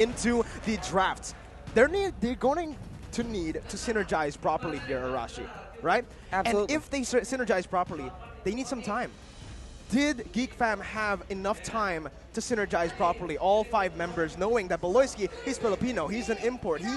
into the draft. They're going to need to synergize properly here, Arashi, right? Absolutely. And if they synergize properly, they need some time. Did Geek Fam have enough time to synergize properly, all 5 members, knowing that Beloyski, he's Filipino, he's an import, he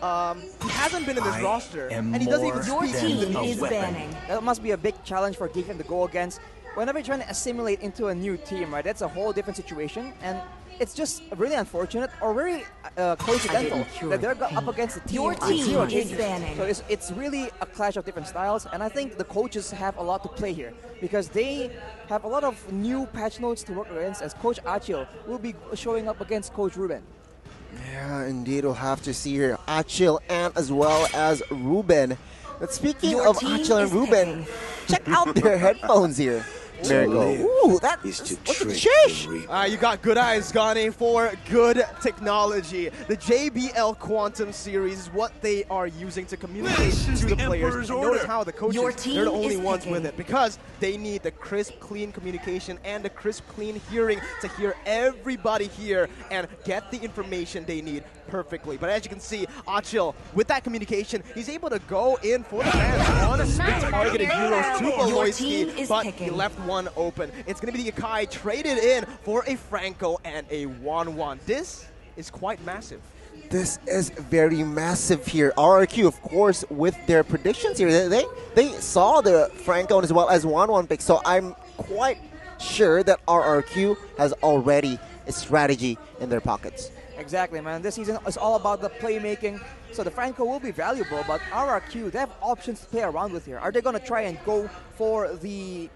hasn't been in this roster, and he doesn't even speak Your English. banning. That must be a big challenge for Geek Fam to go against. Whenever you're trying to assimilate into a new team, right, that's a whole different situation, and it's just really unfortunate or very coincidental that they're up against the team. Your with zero team is changes. banning. So it's really a clash of different styles, and I think the coaches have a lot to play here because they have a lot of new patch notes to work against, as Coach Achil will be showing up against Coach Ruben. Yeah, indeed, we'll have to see here Achil and as well as Ruben. But speaking Your of team Achil and is Ruben, picking. check out their headphones here. Miracle. Ooh, that is to what's the trick shish? the reaper. You got good eyes, Gane, for good technology. The JBL Quantum series is what they are using to communicate to the players. Emperor's And notice order. how the coaches, Your they're the team only is ones picking. with it because they need the crisp, clean communication and the crisp, clean hearing to hear everybody here and get the information they need perfectly. But as you can see, Achil, with that communication, he's able to go in for the fans on the targeted heroes to Your team Beloyski, is but he picking. left one open. It's going to be the Akai traded in for a Franco and a 1-1. This is quite massive. This is very massive here. RRQ, of course, with their predictions here, they saw the Franco as well as 1-1 pick. So I'm quite sure that RRQ has already a strategy in their pockets. Exactly, man. This season is all about the playmaking. So the Franco will be valuable, but RRQ, they have options to play around with here. Are they going to try and go for the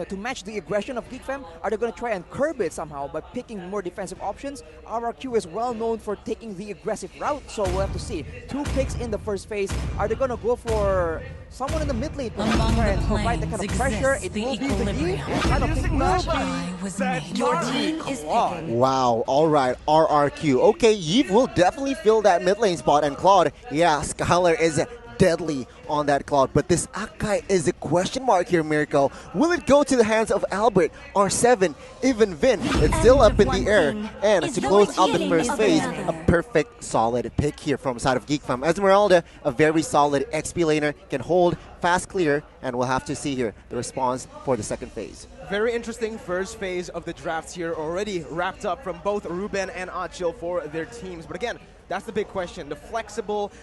to match the aggression of Geek Fam? Are they going to try and curb it somehow by picking more defensive options? RRQ is well known for taking the aggressive route, so we'll have to see. 2 picks in the first phase. Are they going to go for someone in the mid lane to try and provide the kind of pressure? It will be the Geek. Kind of pick Moba was made. Your team is picking. Wow, all right, RRQ. Okay, Yves will definitely fill that mid lane spot, and Claude, yeah, Skylar is deadly on that Claude, but this Akai is a question mark here, Miracle. Will it go to the hands of Albert, R7, even Vin? It's still up in the air, and to close out the first phase, a perfect solid pick here from side of Geek Fam. Esmeralda, a very solid XP laner, can hold, fast clear, and we'll have to see here the response for the second phase. Very interesting first phase of the drafts here, already wrapped up from both Ruben and Achil for their teams. But again, that's the big question, the flexible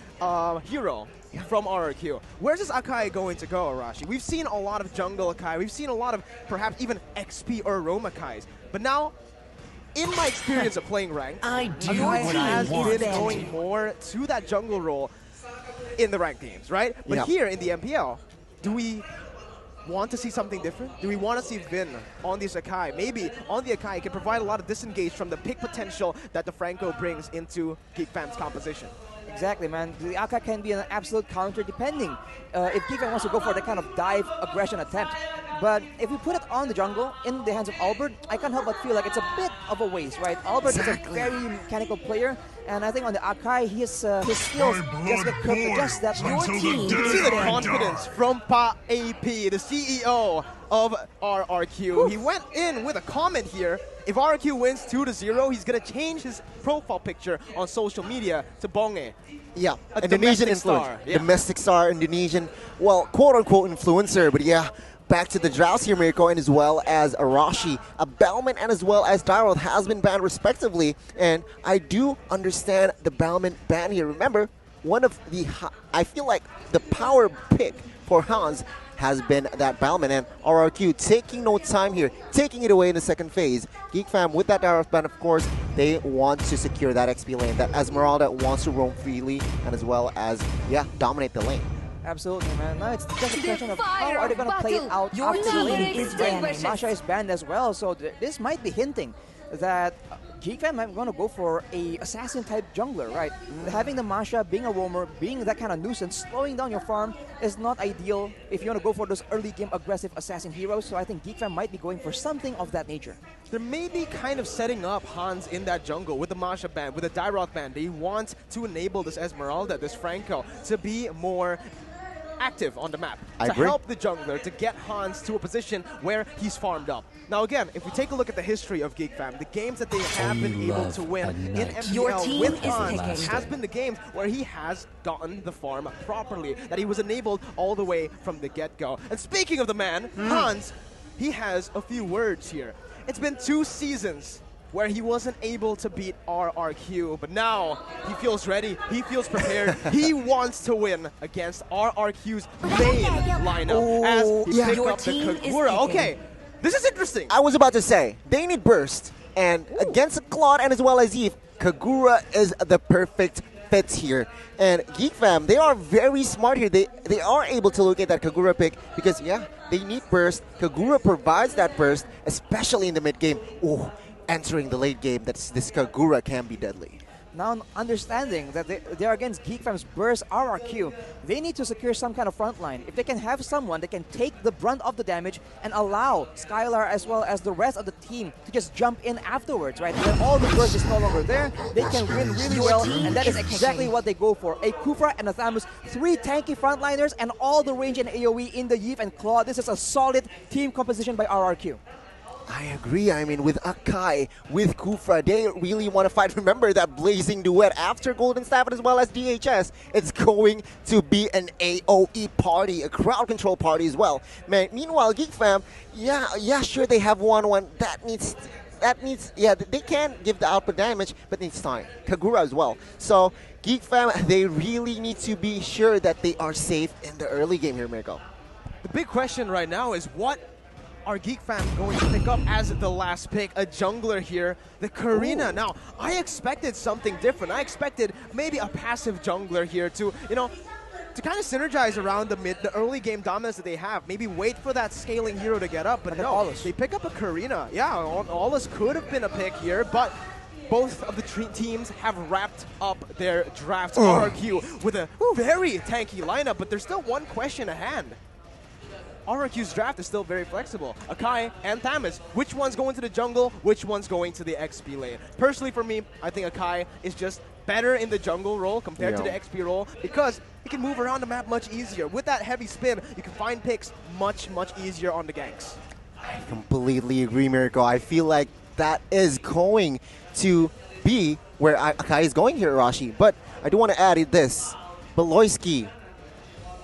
hero from RRQ. Where's this Akai going to go, Arashi? We've seen a lot of jungle Akai. We've seen a lot of perhaps even XP or Roam Akais. But now, in my experience of playing ranked, I do Akai what has I want. been going more to that jungle role in the ranked games, right? But here in the MPL, do we want to see something different? Do we want to see Vin on this Akai? Maybe on the Akai, it can provide a lot of disengage from the pick potential that the Franco brings into Geek Fam's composition. Exactly, man. The Akai can be an absolute counter depending if Geek Fam wants to go for the kind of dive aggression attempt. But if we put it on the jungle in the hands of Albert, I can't help but feel like it's a bit of a waste, right? Albert is a very mechanical player, and I think on the Akai, his skills just get curved to just that. Your team You can see is the banning. confidence from Pa AP, the CEO of RRQ. He went in with a comment here. If RRQ wins 2-0, he's going to change his profile picture on social media to Bonge. Yeah, A Indonesian domestic influence. star, yeah. Domestic star, Indonesian, well, quote-unquote influencer, but yeah, back to the droughts here, Mirko, and as well as Arashi, a Bellman, and as well as Daryl has been banned respectively, and I do understand the Bellman ban here. Remember, one of the, I feel like the power pick for Hans has been that Bellman, and RRQ taking no time here, taking it away in the second phase. Geek Fam with that Daryl ban, of course, they want to secure that XP lane, that Esmeralda wants to roam freely, and as well as, yeah, dominate the lane. Absolutely, man. Now it's just a question of how are they going to play it out Your after the team lane. is Right? banned. Masha is banned as well, so this might be hinting that Geek Fam might going to go for a assassin-type jungler, right? Having the Masha, being a roamer, being that kind of nuisance, slowing down your farm is not ideal if you want to go for those early-game aggressive assassin heroes, so I think Geek Fam might be going for something of that nature. They're maybe kind of setting up Hans in that jungle with the Masha band, with the Dyrok band. They want to enable this Esmeralda, this Franco, to be more active on the map I to agree. help the jungler to get Hans to a position where he's farmed up. Now again, if we take a look at the history of Geek Fam, the games that they have been able to win in Your MPL team with is Hans picking. has been the games where he has gotten the farm properly, that he was enabled all the way from the get-go. And speaking of the man, Hans, he has a few words here. It's been 2 seasons where he wasn't able to beat RRQ, but now he feels ready, he feels prepared, he wants to win against RRQ's main lineup as he picked Your up the team is Kagura. picking. Okay, this is interesting. I was about to say, they need burst. And against Claude and as well as Eve, Kagura is the perfect fit here. And Geek Fam, they are very smart here. They are able to locate that Kagura pick because, yeah, they need burst. Kagura provides that burst, especially in the mid game. Oh, entering the late game, this Kagura can be deadly. Now understanding that they're against Geek Fam's burst RRQ, they need to secure some kind of front line. If they can have someone that can take the brunt of the damage and allow Skylar as well as the rest of the team to just jump in afterwards, right? When all the burst is no longer there, they can win really well, and that is exactly what they go for. A Kufra and a Thamus, 3 tanky frontliners, and all the range and AoE in the Yeef and Claw. This is a solid team composition by RRQ. I agree. I mean, with Akai, with Kufra, they really want to fight. Remember that blazing duet after Golden Staff as well as DHS. It's going to be an AoE party, a crowd control party as well. Man, meanwhile, Geek Fam, yeah, sure, they have 1-1. That needs, yeah, they can give the output damage, but it needs time. Kagura as well. So, Geek Fam, they really need to be sure that they are safe in the early game here, Mirko. The big question right now is what are Geek Fam going to pick up as the last pick? A jungler here, the Karina. Ooh. Now, I expected something different. I expected maybe a passive jungler here to, you know, to kind of synergize around the early game dominance that they have. Maybe wait for that scaling hero to get up, but no, Aulus. they pick up a Karina. Yeah, Aulus could have been a pick here, but both of the teams have wrapped up their drafts. RRQ with a very tanky lineup, but there's still one question at hand. RRQ's draft is still very flexible. Akai and Thamus. Which one's going to the jungle? Which one's going to the XP lane? Personally, for me, I think Akai is just better in the jungle role compared to the XP role because he can move around the map much easier. With that heavy spin, you can find picks much easier on the ganks. I completely agree, Mirko. I feel like that is going to be where Akai is going here, Rashi. But I do want to add this. Beloyski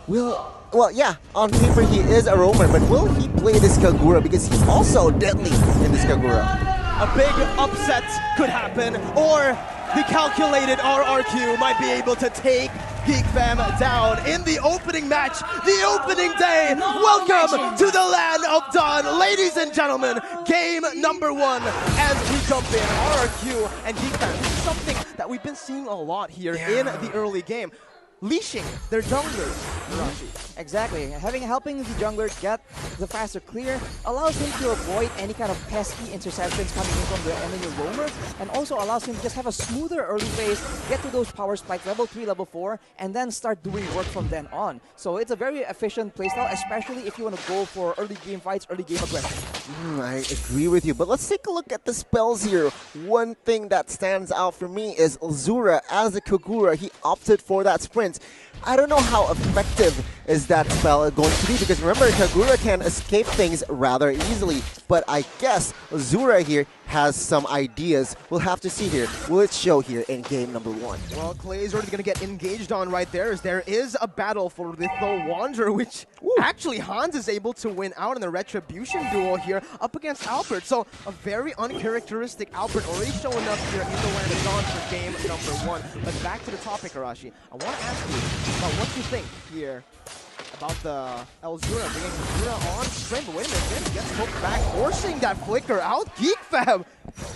will... Well, yeah, on paper he is a roamer, but will he play this Kagura? Because he's also deadly in this Kagura. A big upset could happen, or the calculated RRQ might be able to take Geek Fam down in the opening match, the opening day. Welcome to the land of Dawn, ladies and gentlemen. Game number 1 as we jump in. RRQ and Geek Fam. This is something that we've been seeing a lot here in the early game. Leashing their junglers, Rashi. Exactly. Helping the jungler get the faster clear allows him to avoid any kind of pesky interceptions coming in from the enemy roamer, and also allows him to just have a smoother early phase, get to those power spikes, level 3, level 4, and then start doing work from then on. So it's a very efficient playstyle, especially if you want to go for early game fights, early game aggression. I agree with you, but let's take a look at the spells here. One thing that stands out for me is Azura as a Kagura. He opted for that sprint. I don't know how effective is that spell going to be, because remember, Kagura can escape things rather easily, but I guess Azura here has some ideas. We'll have to see here. Will it show here in game number 1? Well, Clay is already going to get engaged on right there, as there is a battle for the Wanderer, which actually Hans is able to win out in the Retribution duel here up against Albert. So a very uncharacteristic Albert already showing up here in the land of Dawn for game number 1. But back to the topic, Arashi. I want to ask you about what you think here about the Elzura bringing Elzura on sprint. But wait a minute, then gets hooked back, forcing that flicker out. Geek Fam!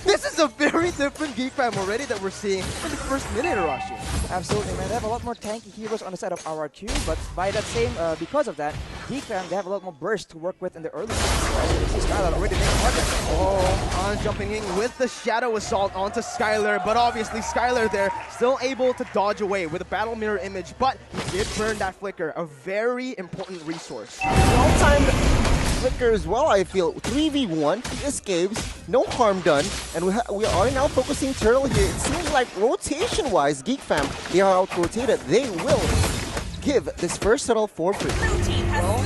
This is a very different Geek Fam already that we're seeing in the first minute, Arashi. Absolutely, man. They have a lot more tanky heroes on the side of RRQ, but by that same, because of that, Geek Fam, they have a lot more burst to work with in the early game. As you can see, Skylar already making progress. Oh, Hans jumping in with the Shadow Assault onto Skylar, but obviously Skylar there still able to dodge away with a Battle Mirror image, but he did burn that flicker, a very important resource. Well-timed flicker as well, I feel. 3v1, he escapes, no harm done, and we are now focusing Turtle here. It seems like rotation-wise, Geek Fam, they are out-rotated. They will give this first turtle for free.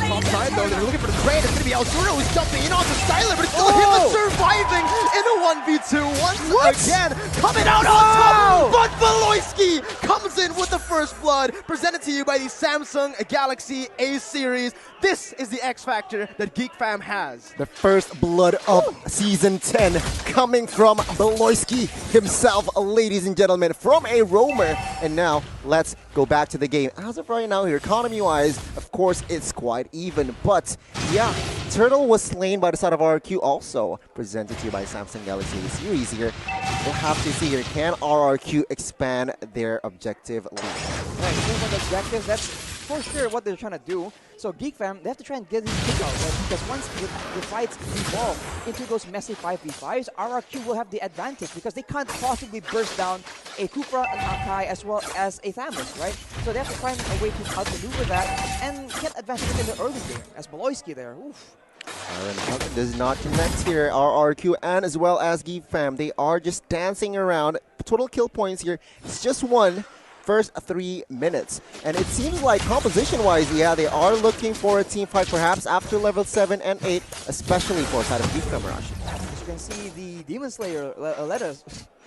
Top side though, they're looking for the trade. It's going to be Alzura who's jumping in onto Skyler, but it's still him that's surviving in a 1v2 once again. Coming out on top, but Valoisky comes in with the first blood. Presented to you by the Samsung Galaxy A series. This is the X Factor that Geek Fam has. The first blood of Season 10 coming from Valoisky himself, ladies and gentlemen, from a roamer. And now, let's go back to the game. As of right now here, economy-wise, of course, it's quite even. But, yeah, Turtle was slain by the side of RRQ, also presented to you by Samsung Galaxy A series here. We'll have to see here, can RRQ expand their objective lead? Right, in terms of the objectives, that's for sure what they're trying to do. So Geek Fam, they have to try and get these kickouts, right? Because once the fights evolve into those messy 5v5s, RRQ will have the advantage because they can't possibly burst down a Kufra, an Akai, as well as a Thamus, right? So they have to find a way to outmaneuver that and get advantage in the early game, as Valoisky there. Oof. Iron does not connect here. RRQ and as well as Geek Fam, they are just dancing around. Total kill points here, it's just one. First 3 minutes. And it seems like composition-wise, yeah, they are looking for a team fight perhaps after level 7 and 8, especially for side of Geek Fam, Rashi. As you can see, the Demon Slayer letters,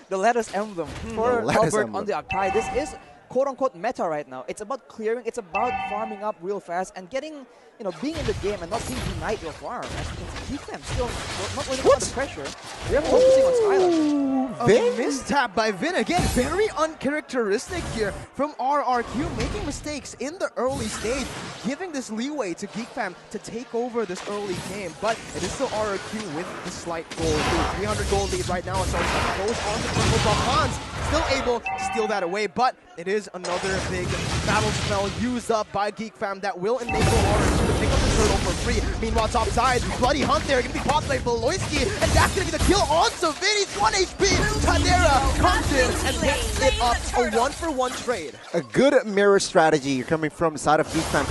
the letters emblem for Albert on the Akai. This is quote-unquote meta right now. It's about clearing, it's about farming up real fast and getting, you know, being in the game and not being denied your farm. As you can see, Geek Fam still not really under pressure. They're focusing on Skylar. A mistap by Vin. Again, very uncharacteristic here from RRQ, making mistakes in the early stage, giving this leeway to Geek Fam to take over this early game. But it is still RRQ with the slight goal lead. 300 gold lead right now, so it goes on to Purple Buff. Hans still able to steal that away, but it is another big battle spell used up by Geek Fam that will enable RRQ to pick up the turtle for free. Meanwhile, top side, Bloody Hunt there, going to be popped by Valoisky, and that's going to be the kill onto Vin. He's 1 HP. Tadera comes in and picks it up. A 1-for-1 trade. A good mirror strategy coming from the side of Geek Fam.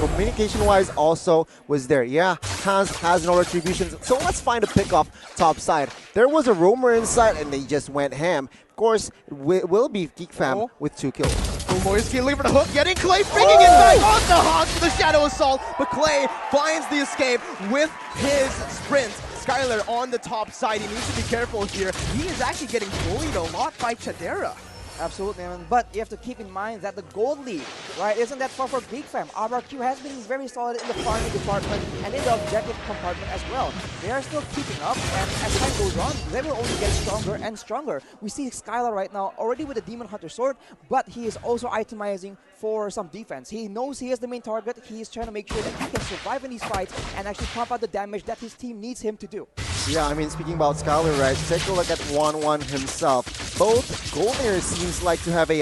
Communication-wise also was there. Yeah, Hans has no retributions. So let's find a pick-off top side. There was a roamer inside and they just went ham. Of course, it will be Geek Fam with 2 kills. Valoisky looking for the hook, getting Clay, bringing it back onto Hans for the Shadow Assault, but Clay finds the escape with his sprint. Skyler on the top side, he needs to be careful here. He is actually getting bullied a lot by Chadera. Absolutely, man. But you have to keep in mind that the gold lead, right, isn't that far for Geek Fam. RRQ has been very solid in the farming department and in the objective compartment as well. They are still keeping up, and as time goes on, they will only get stronger and stronger. We see Skylar right now already with the Demon Hunter sword, but he is also itemizing for some defense. He knows he is the main target. He is trying to make sure that he can survive in these fights and actually pump out the damage that his team needs him to do. Yeah, I mean, speaking about Skylar, right, take a look at 1-1 himself. Both Goldeners seems like to have a,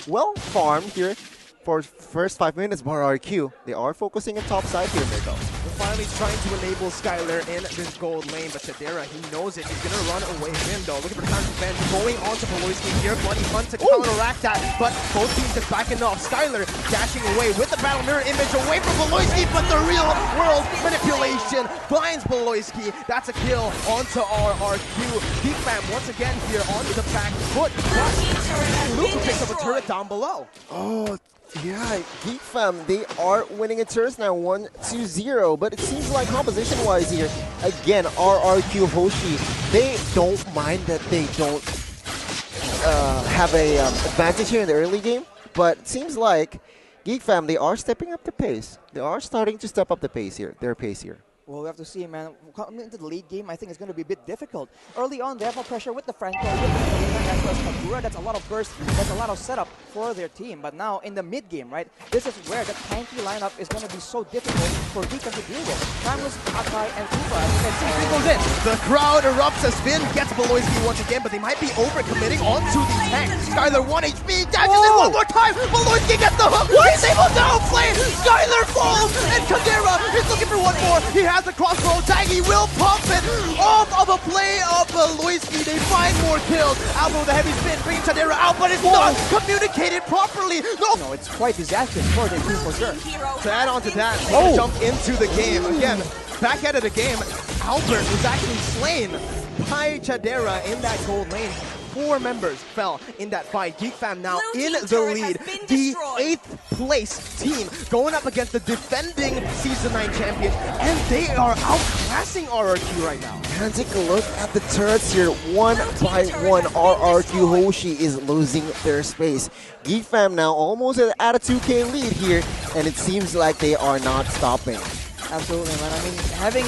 well farmed here for first 5 minutes. RRQ, they are focusing on top side here, Mirko. They're finally trying to enable Skyler in this gold lane, but Chadera, he knows it. He's going to run away with him, though. Looking for time to bend, going on to Valoisky here. Bloody Hunt to counteract that, but both teams just backing off. Skyler dashing away with the battle mirror image away from Valoisky, but the real world manipulation finds Valoisky. That's a kill onto RRQ. Geek Fam once again here onto the back foot, but Luke picks up a turret down below. Oh, yeah, Geek Fam, they are winning at turns now, 1-0, but it seems like composition-wise here, again, RRQ Hoshi, they don't mind that they don't have a advantage here in the early game, but it seems like Geek Fam, they are stepping up the pace. They are starting to step up the pace here, their pace here. Well, we have to see, man. Coming into the late game, I think it's going to be a bit difficult. Early on, they have no pressure with the Franco, with the Kalina, as well as Kagura. That's a lot of burst, that's a lot of setup for their team. But now, in the mid-game, right, this is where the tanky lineup is going to be so difficult for Geek to deal with. Timeless, Akai, and Kuba. Finn goes in. The crowd erupts as Finn gets Valoisky once again, but they might be overcommitting onto the tank. Skyler 1 HP, dashes in one more time. Valoisky gets the hook. He's able to outplay. Skyler falls, and Kadera is looking for one more. He has the crossbow tag. He will pump it off of a play of Valoisky. They find more kills. Albo with the heavy spin, bringing Kadera out, but it's not communicated properly. No, it's quite disastrous for their team for sure. To add on to that, they jump into the game. Again, back out of the game, Albert was actually slain by Chadera in that gold lane. 4 members fell in that fight. Geek Fam now Blue in team the turret lead. has been The destroyed. 8th place team going up against the defending Season 9 champions, and they are outclassing RRQ right now. And take a look at the turrets here. One by one, RRQ Hoshi is losing their space. Geek Fam now almost at a 2K lead here, and it seems like they are not stopping. Absolutely, man. I mean, having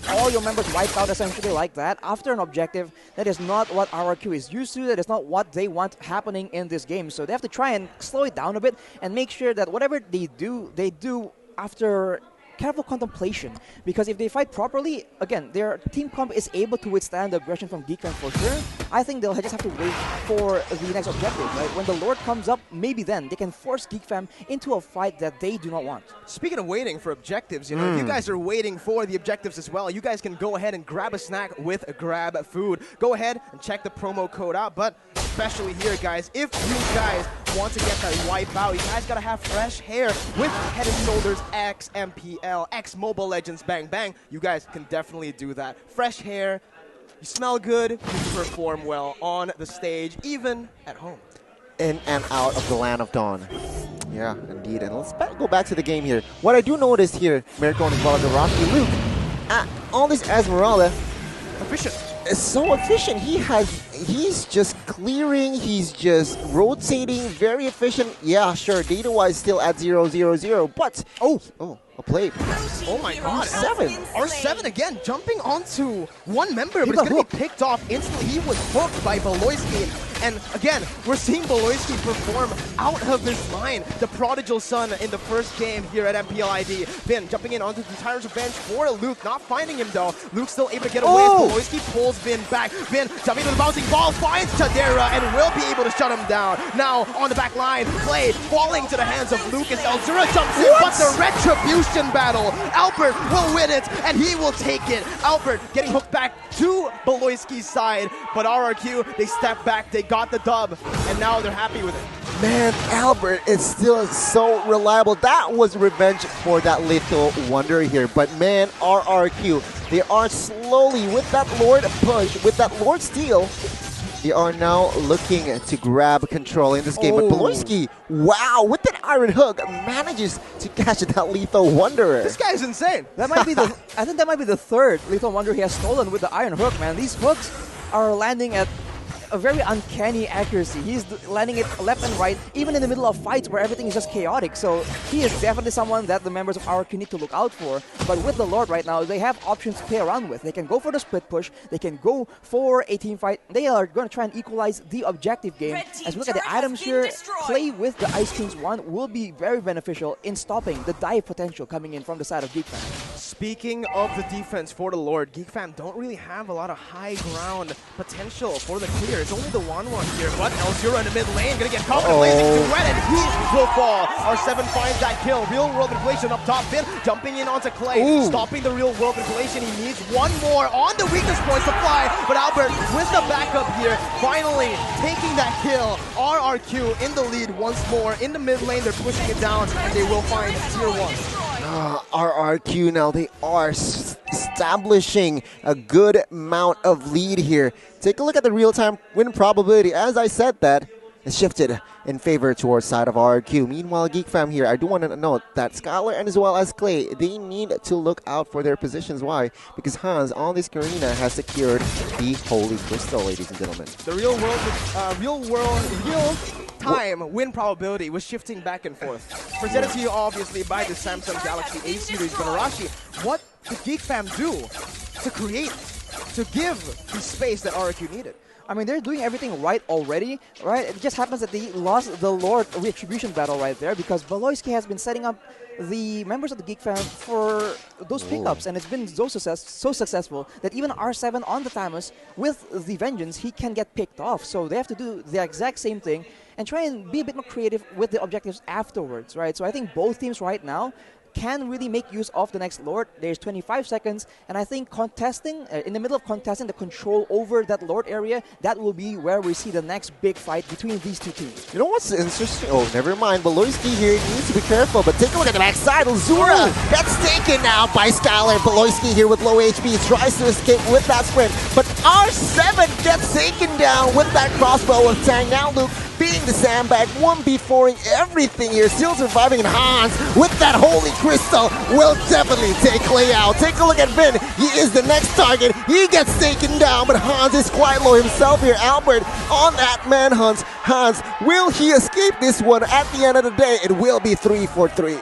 all your members wiped out essentially like that after an objective, that is not what RRQ is used to. That is not what they want happening in this game. So they have to try and slow it down a bit and make sure that whatever they do after careful contemplation. Because if they fight properly, again, their team comp is able to withstand the aggression from Geek Fam for sure. I think they'll just have to wait for the next objective, right? When the Lord comes up, maybe then they can force Geek Fam into a fight that they do not want. Speaking of waiting for objectives, you know, if you guys are waiting for the objectives as well, you guys can go ahead and grab a snack with Grab Food. Go ahead and check the promo code out, but especially here, guys, if you guys want to get that wipe out, you guys gotta have fresh hair with Head & Shoulders X MPL, X Mobile Legends Bang Bang. You guys can definitely do that. Fresh hair, you smell good, you perform well on the stage, even at home. In and out of the land of dawn. Yeah, indeed. And let's go back to the game here. What I do notice here, Miracone as well as Arashi Luke, all this Esmeralda Efficient. is so efficient. He's just clearing, he's just rotating, very efficient. Yeah, sure, data-wise still at 0-0-0, but a play. Oh my god. R7. R7 again, jumping onto one member, but it's going to be picked off instantly. He was hooked by Beloyski. And again, we're seeing Beloyski perform out of his mind. The prodigal son in the first game here at MPL ID. Vin jumping in onto the Tyrant's Revenge for Luke, not finding him though. Luke's still able to get away as Beloyski pulls Vin back. Vin jumping to the bouncing ball, finds Tadera and will be able to shut him down. Now on the back line, play falling to the hands of Lucas. Elzura jumps in, but the retribution battle. Albert will win it, and he will take it. Albert getting hooked back to Beloyski's side, but RRQ, they step back, they got the dub, and now they're happy with it. Man, Albert is still so reliable. That was revenge for that Lethal Wonder here. But man, RRQ, they are slowly, with that Lord push, with that Lord steal, they are now looking to grab control in this game. But Beloyski, wow, with that Iron Hook, manages to catch that Lethal Wanderer. This guy's insane. That might be the. I think that might be the third Lethal Wonder he has stolen with the Iron Hook, man. These hooks are landing at a very uncanny accuracy. He's landing it left and right, even in the middle of fights where everything is just chaotic. So he is definitely someone that the members of RRQ need to look out for. But with the Lord right now, they have options to play around with. They can go for the split push. They can go for a team fight. They are going to try and equalize the objective game. As we look at the items here, play with the Ice King's Wand will be very beneficial in stopping the dive potential coming in from the side of Geek Fam. Speaking of the defense for the Lord, Geek Fam don't really have a lot of high ground potential for the clear. It's only the 1-1 here, but Elzura in the mid lane gonna get caught with a blazing duet, and he will fall. R7 finds that kill. Real world inflation up top. Vin jumping in onto Clay, stopping the real world inflation. He needs one more on the weakness point supply, but Albert with the backup here, finally taking that kill. RRQ in the lead once more. In the mid lane, they're pushing it down, and they will find tier 1. RRQ now, they are establishing a good amount of lead here. Take a look at the real-time win probability. As I said that, it's shifted in favor towards side of RRQ. Meanwhile, Geek Fam here, I do want to note that Skylar and as well as Clay, they need to look out for their positions. Why? Because Hans on this arena has secured the Holy Crystal, ladies and gentlemen. The real-time win probability was shifting back and forth. Presented to you, obviously, by the Samsung Galaxy A series. But Arashi, what did Geek Fam do to create, to give the space that RRQ needed? I mean, they're doing everything right already, right? It just happens that they lost the Lord Retribution battle right there because Beloyski has been setting up the members of the Geek Fam for those pickups, and it's been so successful that even R7 on the Thamus with the Vengeance, he can get picked off. So they have to do the exact same thing and try and be a bit more creative with the objectives afterwards, right? So I think both teams right now can really make use of the next Lord. There's 25 seconds, and I think contesting, in the middle of contesting the control over that Lord area, that will be where we see the next big fight between these two teams. You know what's interesting? Oh, never mind. Beloyski here needs to be careful, but take a look at the backside. Uzura, that's taken now by Skylar. Beloyski here with low HP tries to escape with that sprint, but R7 gets taken down with that crossbow of Tang. Now Luke being the sandbag, 1v4ing everything here, still surviving, and Hans with that holy crystal will definitely take Clay out. Take a look at Vin, he is the next target, he gets taken down, but Hans is quite low himself here. Albert on that manhunt. Hans, will he escape this one? At the end of the day, it will be 3 for 3.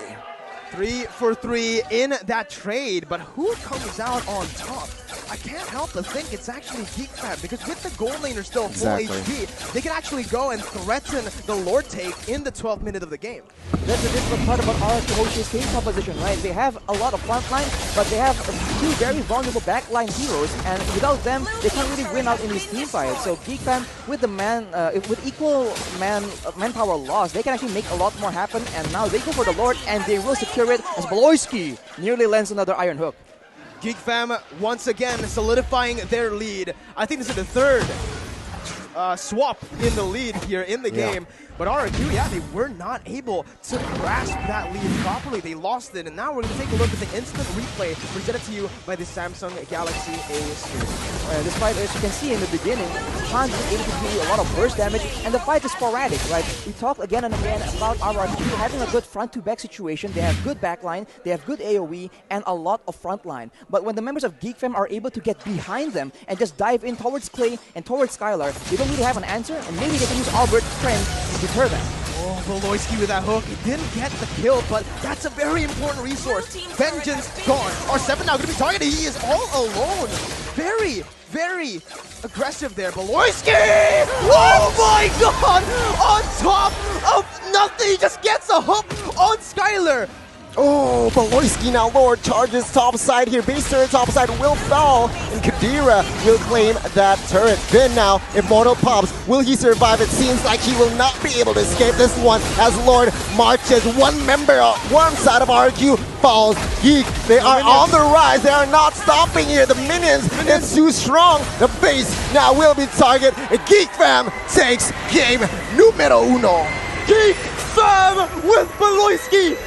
3 for 3 in that trade, but who comes out on top? I can't help but think it's actually Geek Fam, because with the gold laner still full HP, they can actually go and threaten the Lord take in the 12th minute of the game. That's the difficult part about RRQ Hoshi's team composition, right? They have a lot of frontline, but they have two very vulnerable backline heroes, and without them, they can't really win out in these team fights. So Geek Fam, with the with equal manpower loss, they can actually make a lot more happen, and now they go for the Lord, and they will secure it as Beloyski nearly lands another Iron Hook. Geek Fam once again solidifying their lead. I think this is the third swap in the lead here in the game. But RRQ, yeah, they were not able to grasp that lead properly. They lost it, and now we're going to take a look at the instant replay presented to you by the Samsung Galaxy A series. Despite, as you can see in the beginning, Hans is able to do a lot of burst damage, and the fight is sporadic, right? We talked again and again about RRQ having a good front-to-back situation. They have good backline, they have good AoE, and a lot of frontline. But when the members of Geek Fam are able to get behind them and just dive in towards Clay and towards Skylar, they don't really have an answer, and maybe they can use Albert's strength to deter them. Oh, Beloyski with that hook. He didn't get the kill, but that's a very important resource. Vengeance gone. R7 now going to be targeted. He is all alone. Very, very aggressive there. Beloyski! Oh my god! On top of nothing, he just gets a hook on Skylar. Oh, Beloyski now Lord charges top side here. Base turret top side will fall, and Kadira will claim that turret. Then now, if Mortal pops, will he survive? It seems like he will not be able to escape this one as Lord marches. One member on one side of RRQ falls. Geek, they are on the rise. They are not stopping here. The minions, it's too strong. The base now will be target. Geek Fam takes game numero uno. Geek Fam with Beloyski.